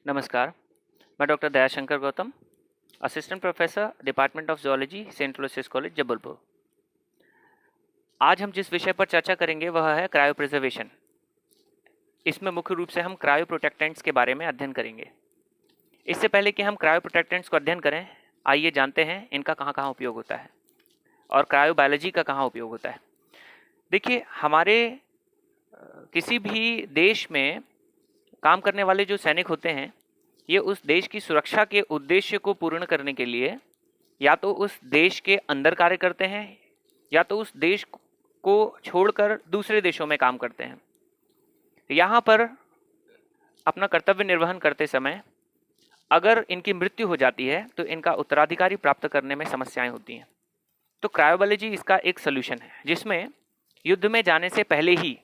नमस्कार, मैं doctor Dayashankar Gautam, assistant professor, department of zoology, saint Louis college, Jabalpur. आज हम जिस विषय पर चर्चा करेंगे वह है क्रायो प्रिजर्वेशन। इसमें मुख्य रूप से हम क्रायो प्रोटेक्टेंट्स के बारे में अध्ययन करेंगे। इससे पहले कि हम क्रायो प्रोटेक्टेंट्स को अध्ययन करें, आइए जानते हैं इनका कहाँ कहाँ उपयोग होता है और क्रायोबायोलॉजी का कहाँ उपयोग होता है। देखिए, हमारे किसी भी देश में काम करने वाले जो सैनिक होते हैं, ये उस देश की सुरक्षा के उद्देश्य को पूर्ण करने के लिए या तो उस देश के अंदर कार्य करते हैं या तो उस देश को छोड़कर दूसरे देशों में काम करते हैं। यहाँ पर अपना कर्तव्य निर्वहन करते समय अगर इनकी मृत्यु हो जाती है तो इनका उत्तराधिकारी प्राप्त करने में समस्याएं होती हैं। तो क्रायोबायोलॉजी इसका एक सलूशन है, जिसमें युद्ध में जाने से पहले ही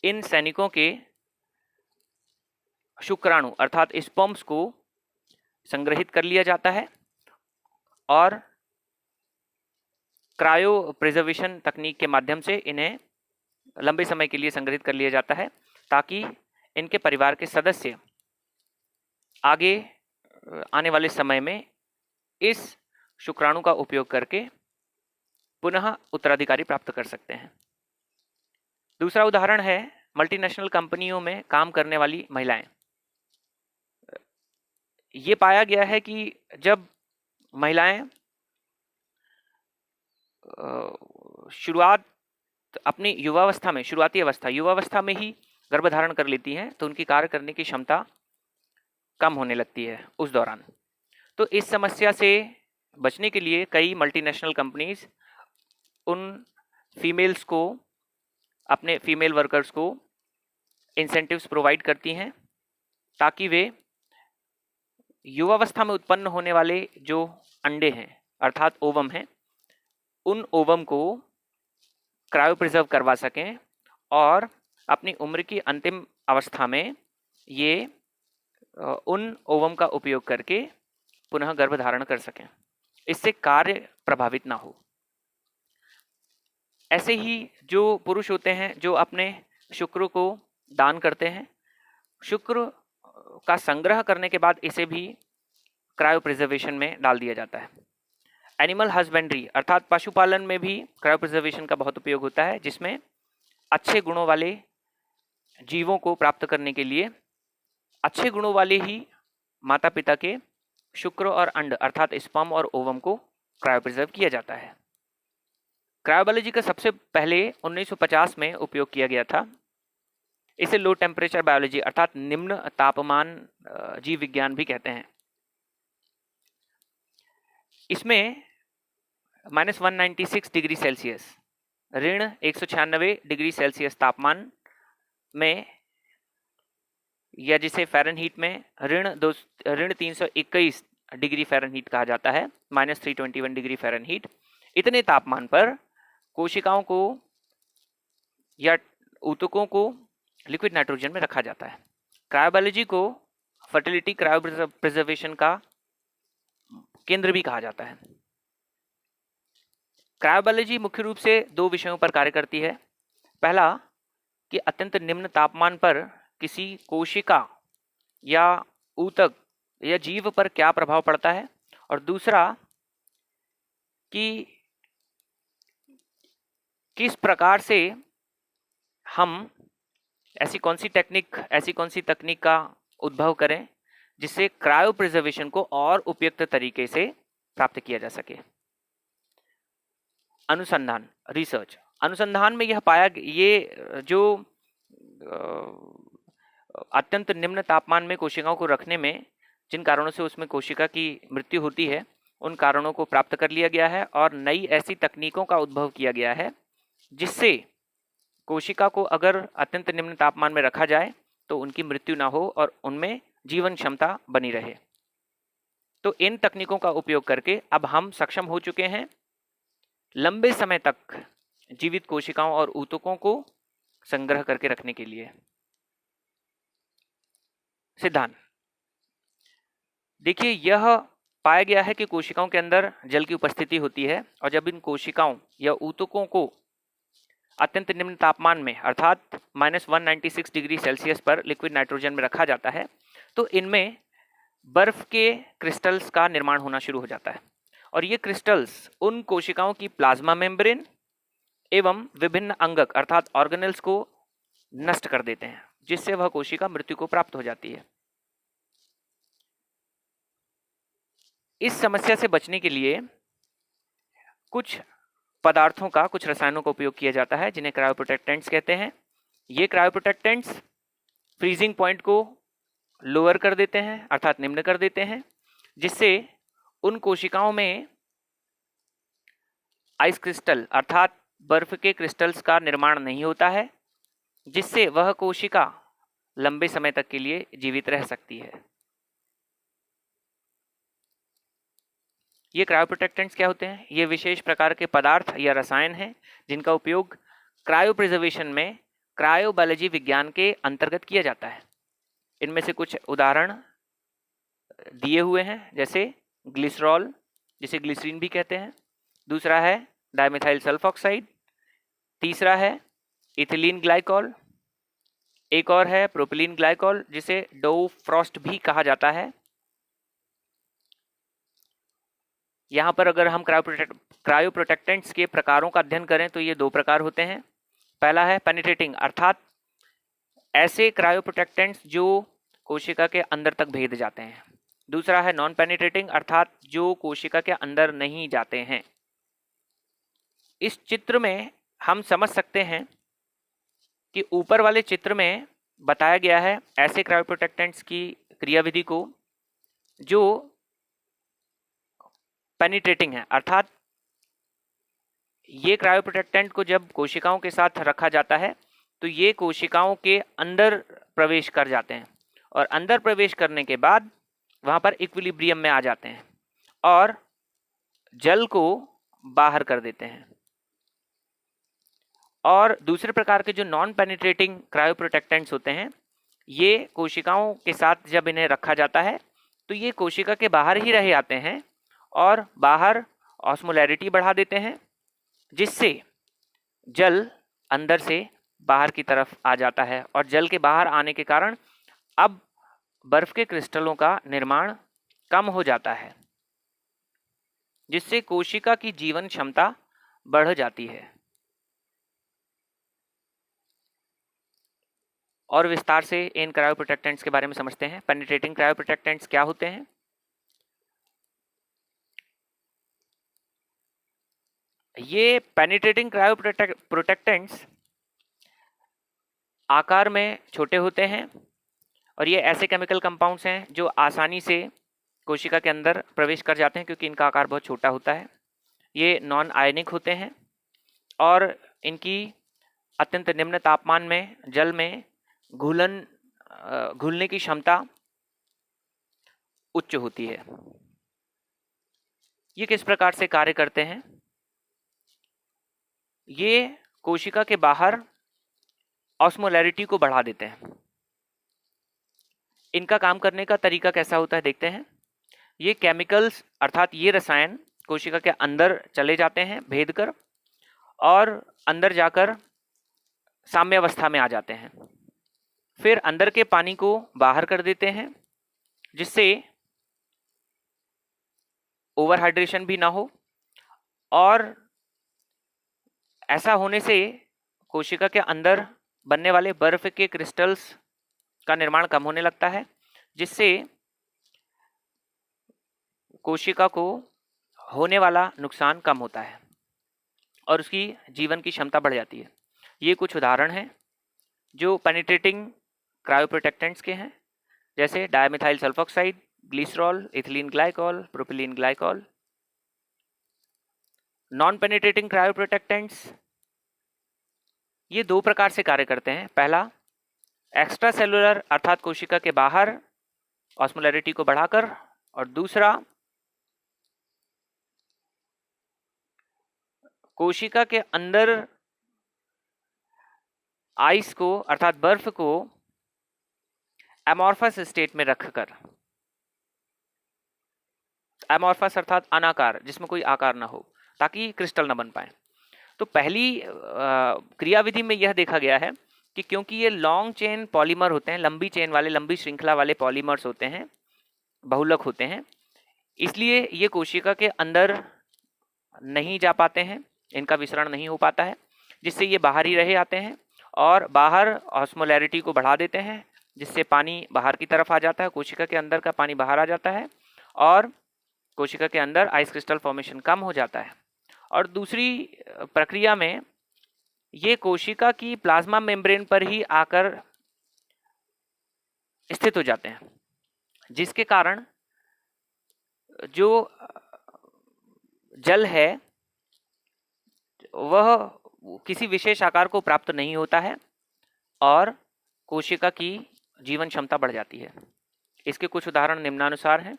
इन सैनिकों के शुक्राणु अर्थात स्पर्म्स को संग्रहित कर लिया जाता है और क्रायो प्रिजर्वेशन तकनीक के माध्यम से इन्हें लंबे समय के लिए संग्रहित कर लिया जाता है, ताकि इनके परिवार के सदस्य आगे आने वाले समय में इस शुक्राणु का उपयोग करके पुनः उत्तराधिकारी प्राप्त कर सकते हैं। दूसरा उदाहरण है मल्टीनेशनल कंपनियों में काम करने वाली महिलाएं। ये पाया गया है कि जब महिलाएं अपनी युवावस्था में ही गर्भधारण कर लेती हैं, तो उनकी कार्य करने की क्षमता कम होने लगती है उस दौरान। तो इस समस्या से बचने के लिए कई मल्टीनेशनल कंपनीज उन फीमेल्स को, अपने फीमेल वर्कर्स को इंसेंटिव्स प्रोवाइड करती हैं, ताकि वे युवावस्था में उत्पन्न होने वाले जो अंडे हैं अर्थात ओवम हैं, उन ओवम को क्रायो प्रिजर्व करवा सकें और अपनी उम्र की अंतिम अवस्था में ये उन ओवम का उपयोग करके पुनः गर्भधारण कर सकें, इससे कार्य प्रभावित ना हो। ऐसे ही जो पुरुष होते हैं जो अपने शुक्र को दान करते हैं, शुक्र का संग्रह करने के बाद इसे भी क्रायो प्रिजर्वेशन में डाल दिया जाता है। एनिमल हस्बेंड्री अर्थात पशुपालन में भी क्रायो प्रिजर्वेशन का बहुत उपयोग होता है, जिसमें अच्छे गुणों वाले जीवों को प्राप्त करने के लिए अच्छे गुणों वाले ही माता पिता के शुक्र और अंड अर्थात स्पर्म और ओवम को क्रायो प्रिजर्व किया जाता है। क्रायोबायोलॉजी का सबसे पहले 1950 में उपयोग किया गया था। इसे लो टेम्परेचर बायोलॉजी अर्थात निम्न तापमान जीव विज्ञान भी कहते हैं। इसमें -196 डिग्री सेल्सियस ऋण 196 डिग्री सेल्सियस तापमान में, या जिसे फ़ारेनहीट में ऋण 321 डिग्री फ़ारेनहीट कहा जाता है, -321 डिग्री फ़ारेनहीट, इतने तापमान पर कोशिकाओं को या ऊतकों को लिक्विड नाइट्रोजन में रखा जाता है। क्रायोबायोलॉजी को फर्टिलिटी क्रायो प्रिजर्वेशन का केंद्र भी कहा जाता है। क्रायोबायोलॉजी मुख्य रूप से दो विषयों पर कार्य करती है। पहला कि अत्यंत निम्न तापमान पर किसी कोशिका या ऊतक या जीव पर क्या प्रभाव पड़ता है, और दूसरा कि किस प्रकार से हम ऐसी कौन सी तकनीक का उद्भव करें जिससे क्रायो प्रिजर्वेशन को और उपयुक्त तरीके से प्राप्त किया जा सके। अनुसंधान, रिसर्च। अनुसंधान में ये जो अत्यंत निम्न तापमान में कोशिकाओं को रखने में जिन कारणों से उसमें कोशिका की मृत्यु होती है, उन कारणों को प्राप्त कर लिया गया है और नई ऐसी तकनीकों का उद्भव किया गया है जिससे कोशिका को अगर अत्यंत निम्न तापमान में रखा जाए तो उनकी मृत्यु ना हो और उनमें जीवन क्षमता बनी रहे। तो इन तकनीकों का उपयोग करके अब हम सक्षम हो चुके हैं लंबे समय तक जीवित कोशिकाओं और ऊतकों को संग्रह करके रखने के लिए। सिद्धांत देखिए, यह पाया गया है कि कोशिकाओं के अंदर जल की उपस्थिति होती है और जब इन कोशिकाओं या ऊतकों को अत्यंत निम्न तापमान में अर्थात -196 डिग्री सेल्सियस पर लिक्विड नाइट्रोजन में रखा जाता है तो इनमें बर्फ के क्रिस्टल्स का निर्माण होना शुरू हो जाता है और ये क्रिस्टल्स उन कोशिकाओं की प्लाज्मा मेम्ब्रेन एवं विभिन्न अंगक अर्थात ऑर्गेनेल्स को नष्ट कर देते हैं, जिससे वह कोशिका मृत्यु को प्राप्त हो जाती है। इस समस्या से बचने के लिए कुछ पदार्थों का, कुछ रसायनों का उपयोग किया जाता है जिन्हें क्रायोप्रोटेक्टेंट्स कहते हैं। ये क्रायोप्रोटेक्टेंट्स फ्रीजिंग पॉइंट को लोअर कर देते हैं अर्थात निम्न कर देते हैं, जिससे उन कोशिकाओं में आइस क्रिस्टल अर्थात बर्फ के क्रिस्टल्स का निर्माण नहीं होता है, जिससे वह कोशिका लंबे समय तक के लिए जीवित रह सकती है। ये क्रायोप्रोटेक्टेंट्स क्या होते हैं? ये विशेष प्रकार के पदार्थ या रसायन हैं जिनका उपयोग क्रायोप्रिजर्वेशन में क्रायोबायोलॉजी विज्ञान के अंतर्गत किया जाता है। इनमें से कुछ उदाहरण दिए हुए हैं, जैसे ग्लिसरॉल, जिसे ग्लिसरीन भी कहते हैं, दूसरा है डाइमेथाइल सल्फॉक्साइड, तीसरा है इथिलीन ग्लाइकॉल, एक और है प्रोपिलीन ग्लाइकॉल जिसे डो फ्रॉस्ट भी कहा जाता है। यहाँ पर अगर हम क्रायोप्रोटेक्टेंट्स के प्रकारों का अध्ययन करें तो ये दो प्रकार होते हैं। पहला है पेनिट्रेटिंग अर्थात ऐसे क्रायोप्रोटेक्टेंट्स जो कोशिका के अंदर तक भेद जाते हैं। दूसरा है नॉन पेनिट्रेटिंग अर्थात जो कोशिका के अंदर नहीं जाते हैं। इस चित्र में हम समझ सकते हैं कि ऊपर वाले चित्र में बताया गया है ऐसे क्रायोप्रोटेक्टेंट्स की क्रियाविधि को जो पेनिट्रेटिंग है, अर्थात ये क्रायोप्रोटेक्टेंट को जब कोशिकाओं के साथ रखा जाता है तो ये कोशिकाओं के अंदर प्रवेश कर जाते हैं और अंदर प्रवेश करने के बाद वहाँ पर इक्विलिब्रियम में आ जाते हैं और जल को बाहर कर देते हैं। और दूसरे प्रकार के जो नॉन पेनिट्रेटिंग क्रायोप्रोटेक्टेंट्स होते हैं, ये कोशिकाओं के साथ जब इन्हें रखा जाता है तो ये कोशिका के बाहर ही रह जाते हैं और बाहर ऑस्मोलैरिटी बढ़ा देते हैं, जिससे जल अंदर से बाहर की तरफ आ जाता है और जल के बाहर आने के कारण अब बर्फ के क्रिस्टलों का निर्माण कम हो जाता है, जिससे कोशिका की जीवन क्षमता बढ़ जाती है। और विस्तार से इन क्रायोप्रोटेक्टेंट्स के बारे में समझते हैं। पेनिट्रेटिंग क्रायोप्रोटेक्टेंट्स क्या होते हैं? ये पेनिट्रेटिंग क्रायोप्रोटेक्टेंट्स आकार में छोटे होते हैं और ये ऐसे केमिकल कंपाउंड्स हैं जो आसानी से कोशिका के अंदर प्रवेश कर जाते हैं क्योंकि इनका आकार बहुत छोटा होता है। ये नॉन आयनिक होते हैं और इनकी अत्यंत निम्न तापमान में जल में घुलने की क्षमता उच्च होती है। ये किस प्रकार से कार्य करते हैं? ये कोशिका के बाहर ऑस्मोलैरिटी को बढ़ा देते हैं। इनका काम करने का तरीका कैसा होता है देखते हैं। ये केमिकल्स अर्थात ये रसायन कोशिका के अंदर चले जाते हैं भेद कर और अंदर जाकर साम्यावस्था में आ जाते हैं, फिर अंदर के पानी को बाहर कर देते हैं, जिससे ओवरहाइड्रेशन भी ना हो और ऐसा होने से कोशिका के अंदर बनने वाले बर्फ के क्रिस्टल्स का निर्माण कम होने लगता है, जिससे कोशिका को होने वाला नुकसान कम होता है और उसकी जीवन की क्षमता बढ़ जाती है। ये कुछ उदाहरण हैं जो पेनिट्रेटिंग क्रायोप्रोटेक्टेंट्स के हैं, जैसे dimethyl sulfoxide, glycerol, ethylene glycol, propylene glycol. Non penetrating cryoprotectants ये दो प्रकार से कार्य करते हैं। पहला एक्स्ट्रा सेलुलर अर्थात कोशिका के बाहर ऑस्मोलैरिटी को बढ़ाकर, और दूसरा कोशिका के अंदर आइस को अर्थात बर्फ को एमॉर्फस स्टेट में रखकर, एमॉर्फस अर्थात अनाकार जिसमें कोई आकार ना हो ताकि क्रिस्टल ना बन पाए। तो पहली क्रियाविधि में यह देखा गया है कि क्योंकि ये लॉन्ग चेन पॉलीमर होते हैं, लंबी चेन वाले, लंबी श्रृंखला वाले पॉलीमर्स होते हैं, बहुलक होते हैं, इसलिए ये कोशिका के अंदर नहीं जा पाते हैं, इनका विसरण नहीं हो पाता है, जिससे ये बाहर ही रहे आते हैं और बाहर ऑस्मोलैरिटी को बढ़ा देते हैं, जिससे पानी बाहर की तरफ आ जाता है, कोशिका के अंदर का पानी बाहर आ जाता है और कोशिका के अंदर आइस क्रिस्टल फॉर्मेशन कम हो जाता है। और दूसरी प्रक्रिया में ये कोशिका की प्लाज्मा मेम्ब्रेन पर ही आकर स्थित हो जाते हैं, जिसके कारण जो जल है वह किसी विशेष आकार को प्राप्त नहीं होता है और कोशिका की जीवन क्षमता बढ़ जाती है। इसके कुछ उदाहरण निम्नानुसार हैं।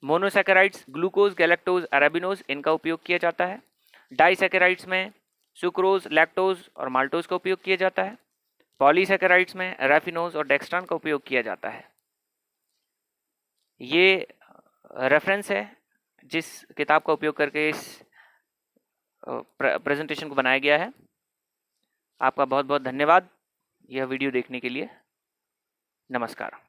मोनोसैकेराइड्स, ग्लूकोज, गैलेक्टोज, अरेबिनोज, इनका उपयोग किया जाता है। डाइसैकेराइड्स में सुक्रोज, लैक्टोज और माल्टोज का उपयोग किया जाता है। पॉलीसैकेराइड्स में रैफिनोज और डेक्सट्रान का उपयोग किया जाता है। ये रेफरेंस है जिस किताब का उपयोग करके इस प्रेजेंटेशन को बनाया गया है। आपका बहुत बहुत धन्यवाद यह वीडियो देखने के लिए। नमस्कार।